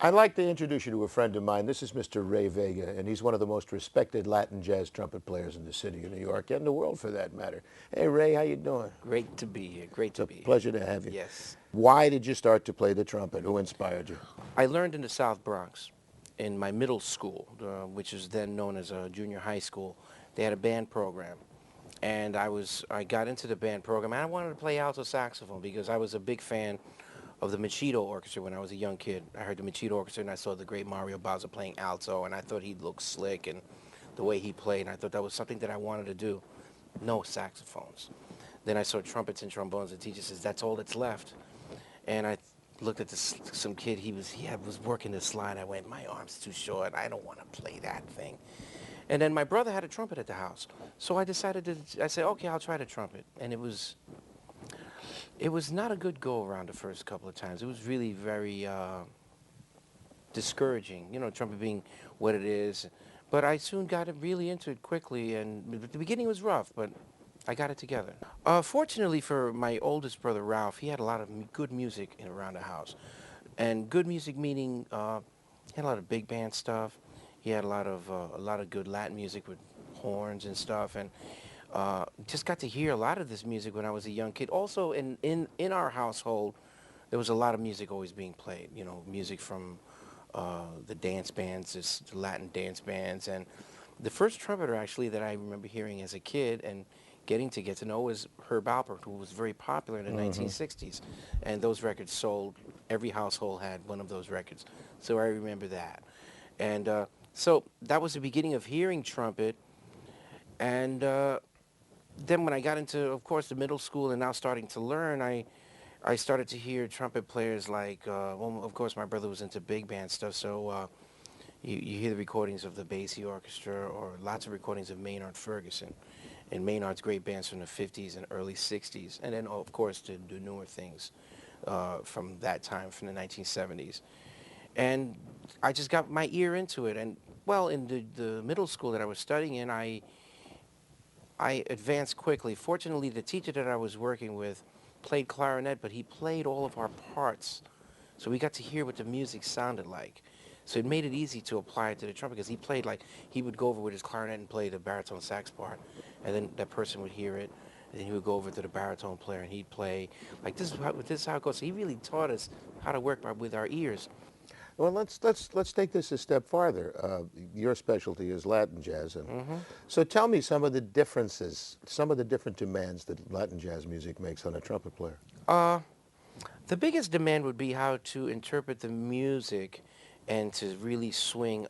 I'd like to introduce you to a friend of mine. This is Mr. Ray Vega, and he's one of the most respected Latin jazz trumpet players in the city of New York, and the world for that matter. Hey, Ray, how you doing? Great to be here. Great It's to a be here. pleasure to have you. Yes. Why did you start to play the trumpet? Who inspired you? I learned in the South Bronx in my middle school, which is then known as a junior high school. They had a band program. And I got into the band program, and I wanted to play alto saxophone because I was a big fan of the Machito Orchestra when I was a young kid. I heard the Machito Orchestra, and I saw the great Mario Bowser playing alto, and I thought he looked slick and the way he played, and I thought that was something that I wanted to do. No saxophones. Then I saw trumpets and trombones. The teacher says, that's all that's left. And I looked at some kid, was working the slide. I went, my arm's too short. I don't want to play that thing. And then my brother had a trumpet at the house. So I I said, okay, I'll try the trumpet. And it was not a good go around the first couple of times. It was really very discouraging, trumpet being what it is. But I soon got it really into it quickly, and the beginning was rough, but I got it together. Fortunately for my oldest brother, Ralph, he had a lot of good music around the house. And good music meaning he had a lot of big band stuff. He had a lot of good Latin music with horns and stuff, and just got to hear a lot of this music when I was a young kid. Also, in our household, there was a lot of music always being played. Music from the dance bands, the Latin dance bands, and the first trumpeter actually that I remember hearing as a kid and get to know was Herb Alpert, who was very popular in the 1960s, and those records sold. Every household had one of those records, so I remember that, and so that was the beginning of hearing trumpet, and then when I got into, of course, the middle school and now starting to learn, I started to hear trumpet players like, well, of course, my brother was into big band stuff, so you hear the recordings of the Basie Orchestra or lots of recordings of Maynard Ferguson and Maynard's great bands from the 50s and early 60s, and then, of course, the newer things from that time, from the 1970s. And I just got my ear into it. And, well, in the middle school that I was studying in, I advanced quickly. Fortunately, the teacher that I was working with played clarinet, but he played all of our parts. So we got to hear what the music sounded like. So it made it easy to apply it to the trumpet because he would go over with his clarinet and play the baritone sax part, and then that person would hear it, and then he would go over to the baritone player and he'd play. Like, this is how it goes. So he really taught us how to work with our ears. Well, let's take this a step farther. Your specialty is Latin jazz, and so tell me some of the differences, some of the different demands that Latin jazz music makes on a trumpet player. The biggest demand would be how to interpret the music and to really swing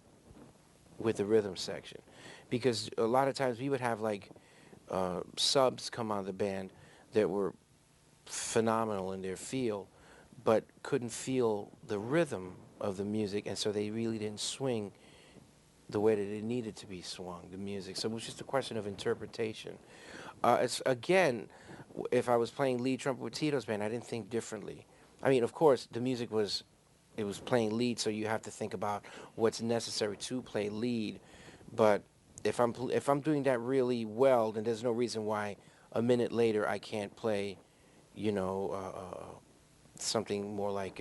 with the rhythm section. Because a lot of times we would have like subs come on the band that were phenomenal in their field, but couldn't feel the rhythm of the music, and so they really didn't swing the way that it needed to be swung, the music. So it was just a question of interpretation. Again, if I was playing lead trumpet with Tito's band, I didn't think differently. I mean, of course, the music was playing lead, so you have to think about what's necessary to play lead. But if I'm doing that really well, then there's no reason why a minute later I can't play, you know, something more like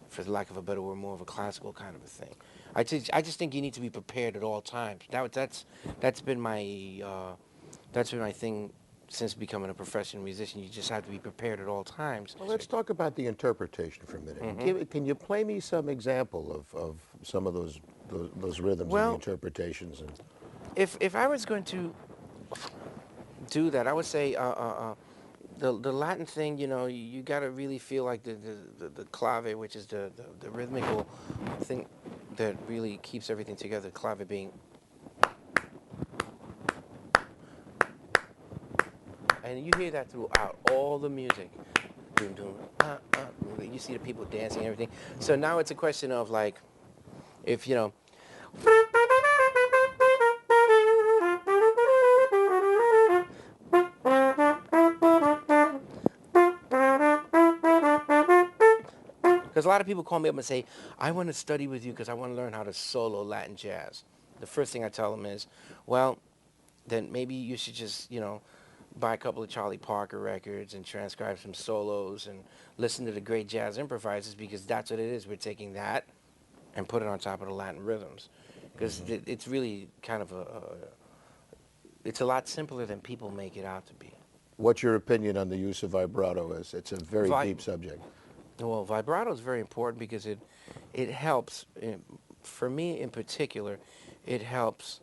for the lack of a better word, more of a classical kind of a thing. I just think you need to be prepared at all times. That's been my thing since becoming a professional musician. You just have to be prepared at all times. Well, let's talk about the interpretation for a minute. Can you play me some example of some of those rhythms and the Well, interpretations? And if I was going to do that, I would say the Latin thing. You got to really feel like the clave, which is the rhythmical thing that really keeps everything together. Clave being, and you hear that throughout all the music. Doom, doom, you see the people dancing and everything. So now it's a question of like, if because a lot of people call me up and say, I want to study with you because I want to learn how to solo Latin jazz. The first thing I tell them is, well, then maybe you should just, buy a couple of Charlie Parker records and transcribe some solos and listen to the great jazz improvisers, because that's what it is. We're taking that and put it on top of the Latin rhythms, because it's really kind of it's a lot simpler than people make it out to be. What's your opinion on the use of vibrato? It's a very Vi- deep subject. well, vibrato is very important because it helps. For me in particular, it helps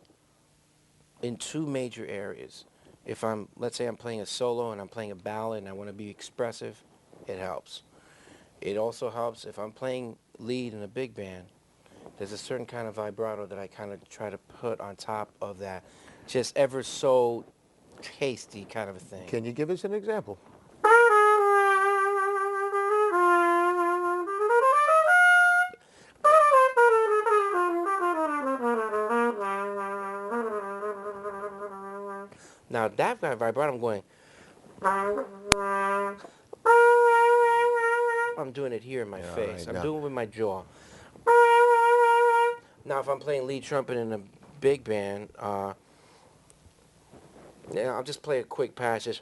in two major areas. If let's say I'm playing a solo and I'm playing a ballad and I want to be expressive, it helps. It also helps if I'm playing lead in a big band. There's a certain kind of vibrato that I kind of try to put on top of that, just ever so tasty kind of a thing. Can you give us an example? Now that vibrato, I'm going. I'm doing it here in my Yeah, all face. right, I'm now, doing it with my jaw. Now, if I'm playing lead trumpet in a big band, yeah, I'll just play a quick passage.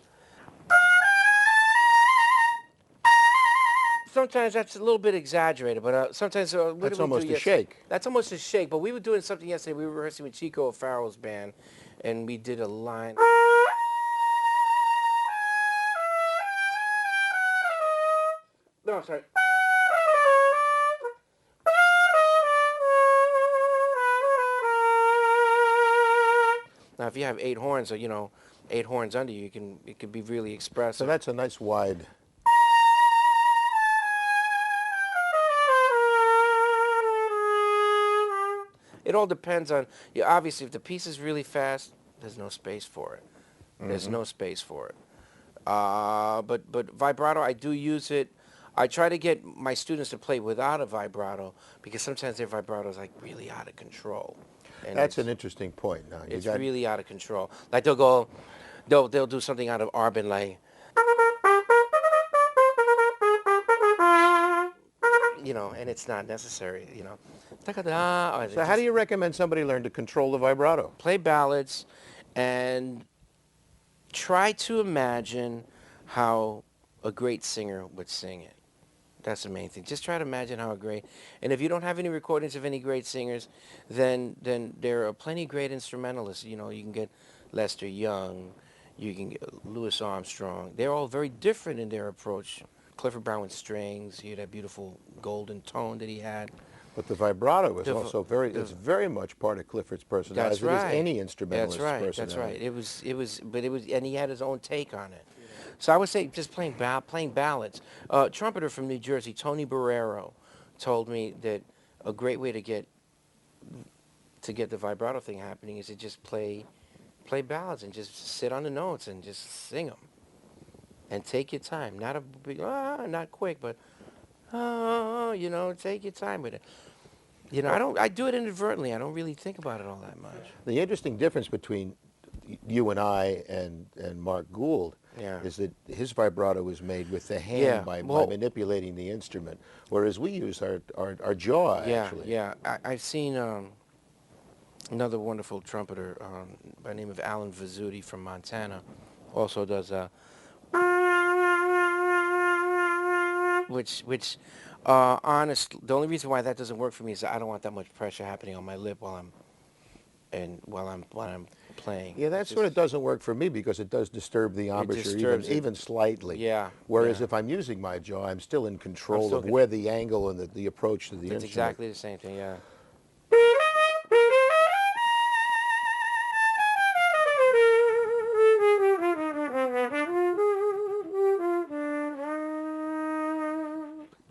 Sometimes that's a little bit exaggerated, but sometimes what that's did we do almost a yesterday? shake. That's almost a shake, but we were doing something yesterday. We were rehearsing with Chico O'Farrell's band, and we did a line. No, sorry. Now, if you have eight horns, or eight horns under you, it can be really So expressive. that's a nice wide. It all depends on, obviously, if the piece is really fast, there's no space for it. There's no space for it. But vibrato, I do use it. I try to get my students to play without a vibrato because sometimes their vibrato is like really out of control. And That's an interesting point. Now it's really out of control. Like they'll do something out of Arbin, like, and it's not necessary. So how do you recommend somebody learn to control the vibrato? Play ballads and try to imagine how a great singer would sing it. That's the main thing. Just try to imagine how great. And if you don't have any recordings of any great singers, then there are plenty of great instrumentalists. You can get Lester Young, you can get Louis Armstrong. They're all very different in their approach. Clifford Brown with strings, he had that beautiful golden tone that he had. But the vibrato is The v- also the- it's very much part of Clifford's personality, That's as it is right. any instrumentalist's That's right. personality. That's right. But and he had his own take on it. So I would say just playing ballads. Trumpeter from New Jersey, Tony Barrero, told me that a great way to get the vibrato thing happening is to just play ballads and just sit on the notes and just sing them and take your time. Not a big, not quick, but take your time with it. I do it inadvertently. I don't really think about it all that much. The interesting difference between you and I and Mark Gould Yeah. is that his vibrato is made with the hand Yeah, by well- manipulating the instrument, whereas we use our jaw, Yeah, actually. yeah. I've seen another wonderful trumpeter by the name of Alan Vizzuti from Montana. Also does which the only reason why that doesn't work for me is that I don't want that much pressure happening on my lip while I'm playing. Yeah, that It's sort of just- doesn't work for me because it does disturb the embouchure disturbs it. even slightly. Yeah, Whereas yeah. if I'm using my jaw, I'm still in control still of con- where the angle and the approach to the It's instrument. exactly the same thing. Yeah.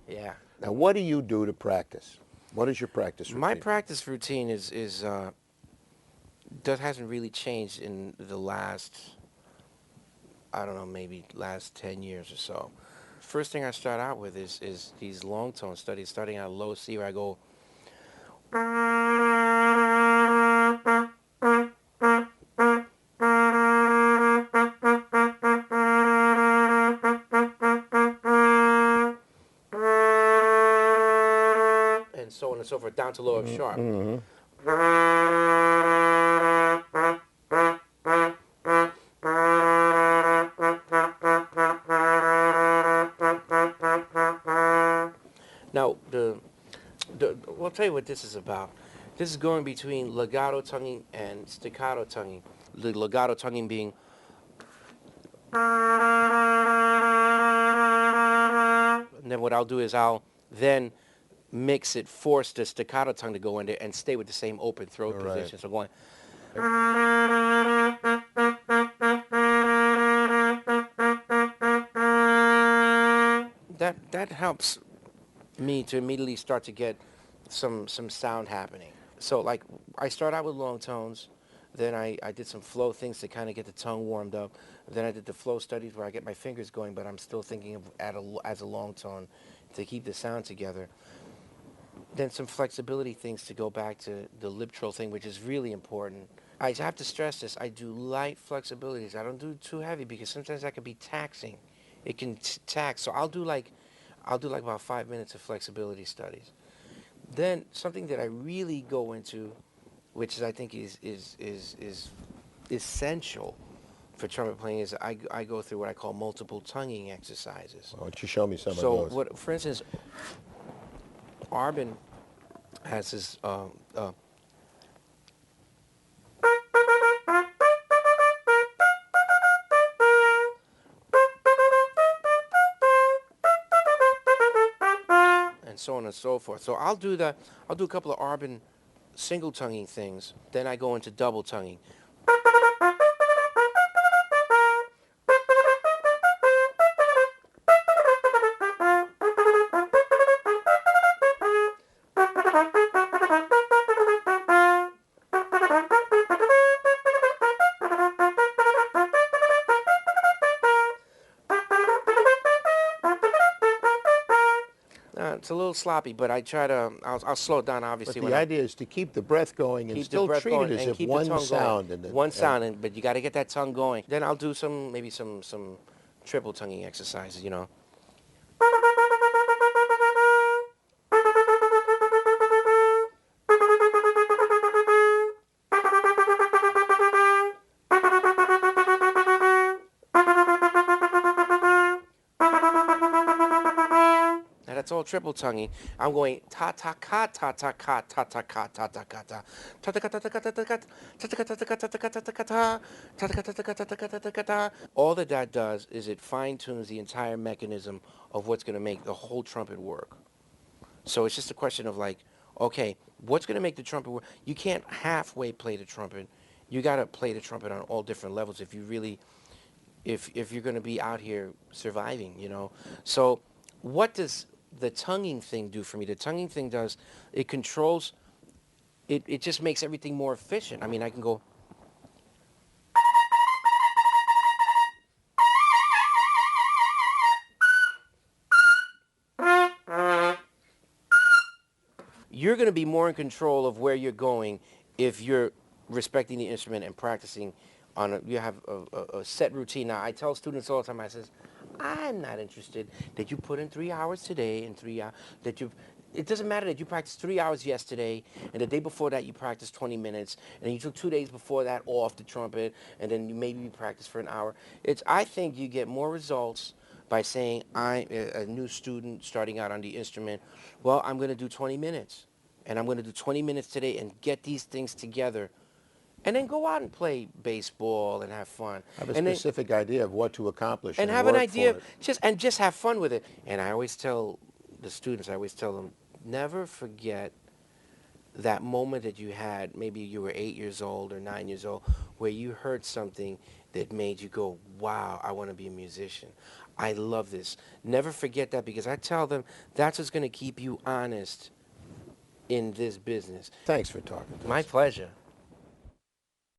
Yeah. Now, what do you do to practice? What is your practice routine? My practice routine that hasn't really changed in the last, I don't know, maybe last 10 years or so. First thing I start out with is these long tone studies, starting out low C, where I go. And so on and so forth, down to low F sharp. Now, Well, I'll tell you what this is about. This is going between legato tonguing and staccato tonguing. The legato tonguing being, and then what I'll do is I'll then mix it, force the staccato tongue to go in there and stay with the same open throat All right. position. So going, that helps me to immediately start to get some sound happening. So like I start out with long tones, then I did some flow things to kind of get the tongue warmed up. Then I did the flow studies where I get my fingers going, but I'm still thinking of as a long tone to keep the sound together. Then some flexibility things to go back to the lip trill thing, which is really important. I have to stress this. I do light flexibilities. I don't do too heavy because sometimes that can be taxing. It can tax. So I'll do like about 5 minutes of flexibility studies. Then something that I really go into, which is I think is essential for trumpet playing, is I go through what I call multiple tonguing exercises. Why don't you show me some of So those? what, for instance, Arbin has his and so on and so forth. So I'll do a couple of Arbin single tonguing things. Then I go into double tonguing. It's a little sloppy, but I try to. I'll slow it down, But obviously. the idea is to keep the breath going and Keep the still breath treat going it as and if keep the one tongue sound. going. One sound, but you got to get that tongue going. Then I'll do maybe some triple tonguing exercises. You know. Now that's all triple tonguing. I'm going ta ta ka ta ta ka ta ta ka ta ta ka ta ta ta ka ta ta ka ta ta ka ta ta ka ta ta ka ta ta ka ta ta ka ta ta ta ka ta ta ka ta ta ka ta ta ka ta. All that does is it fine tunes the entire mechanism of what's going to make the whole trumpet work. So it's just a question of like, okay, what's going to make the trumpet work? You can't halfway play the trumpet. You got to play the trumpet on all different levels if you really, if you're going to be out here surviving, you know. So what does the tonguing thing do for me? The tonguing thing does, it controls, it just makes everything more efficient. I mean, I can go, you're going to be more in control of where you're going if you're respecting the instrument and practicing on you have a set routine. Now, I tell students all the time, I says, I'm not interested that you put in 3 hours today and 3 hours, it doesn't matter that you practiced 3 hours yesterday and the day before that you practiced 20 minutes and you took 2 days before that off the trumpet and then maybe you practiced for an hour. I think you get more results by saying, I'm a new student starting out on the instrument. Well, I'm going to do 20 minutes. And I'm going to do 20 minutes today and get these things together. And then go out and play baseball and have fun. Have a And then, specific idea of what to accomplish and and have an work idea, for it. just have fun with it. And I always tell the students, I always tell them, never forget that moment that you had, maybe you were 8 years old or 9 years old, where you heard something that made you go, wow, I want to be a musician. I love this. Never forget that, because I tell them that's what's going to keep you honest in this business. Thanks for talking to My us. pleasure.